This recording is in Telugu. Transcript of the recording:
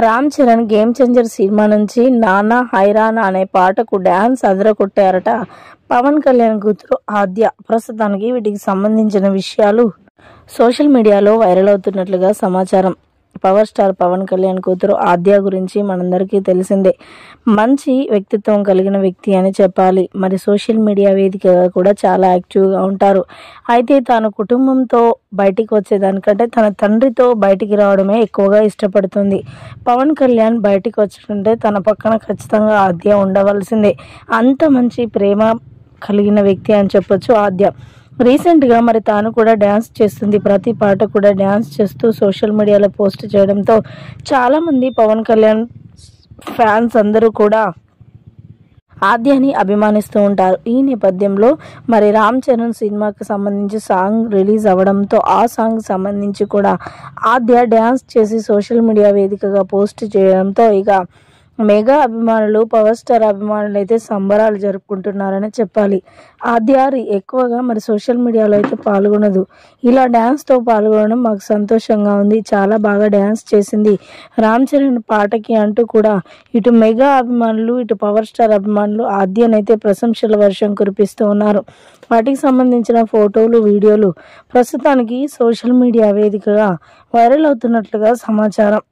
Ram Charan game changer cinema నుంచి నానా హైరానా అనే పాటకు డ్యాన్స్ అదరగొట్టారట పవన్ కళ్యాణ్ కూతురు ఆద్య. ప్రస్తుతానికి వీటికి సంబంధించిన విషయాలు సోషల్ మీడియాలో వైరల్ అవుతున్నట్లుగా సమాచారం. పవర్ స్టార్ పవన్ కళ్యాణ్ కూతురు ఆద్య గురించి మనందరికీ తెలిసిందే. మంచి వ్యక్తిత్వం కలిగిన వ్యక్తి అని చెప్పాలి. మరి సోషల్ మీడియా వేదికగా కూడా చాలా యాక్టివ్గా ఉంటారు. అయితే తాను కుటుంబంతో బయటికి వచ్చేదానికంటే తన తండ్రితో బయటికి రావడమే ఎక్కువగా ఇష్టపడుతుంది. పవన్ కళ్యాణ్ బయటికి వచ్చాడంటే తన పక్కన ఖచ్చితంగా ఆద్య ఉండవలసిందే. అంత మంచి ప్రేమ కలిగిన వ్యక్తి అని చెప్పొచ్చు ఆద్య. రీసెంట్గా మరి తాను కూడా డ్యాన్స్ చేస్తుంది. ప్రతి పాట కూడా డ్యాన్స్ చేస్తూ సోషల్ మీడియాలో పోస్ట్ చేయడంతో చాలామంది పవన్ కళ్యాణ్ ఫ్యాన్స్ అందరూ కూడా ఆద్యని అభిమానిస్తూ ఉంటారు. ఈ నేపథ్యంలో మరి రామ్ చరణ్ సినిమాకి సంబంధించి సాంగ్ రిలీజ్ అవ్వడంతో ఆ సాంగ్ సంబంధించి కూడా ఆద్య డ్యాన్స్ చేసి సోషల్ మీడియా వేదికగా పోస్ట్ చేయడంతో ఇక మెగా అభిమానులు, పవర్ స్టార్ అభిమానులు అయితే సంబరాలు జరుపుకుంటున్నారని చెప్పాలి. ఆద్య ఎక్కువగా మరి సోషల్ మీడియాలో అయితే పాల్గొనదు. ఇలా డ్యాన్స్తో పాల్గొనడం మాకు సంతోషంగా ఉంది. చాలా బాగా డ్యాన్స్ చేసింది రామ్ చరణ్ పాటకి అంటూ కూడా ఇటు మెగా అభిమానులు, ఇటు పవర్ స్టార్ అభిమానులు ఆద్యనైతే ప్రశంసల వర్షం కురిపిస్తూ ఉన్నారు. వాటికి సంబంధించిన ఫోటోలు, వీడియోలు ప్రస్తుతానికి సోషల్ మీడియా వేదికగా వైరల్ అవుతున్నట్లుగా సమాచారం.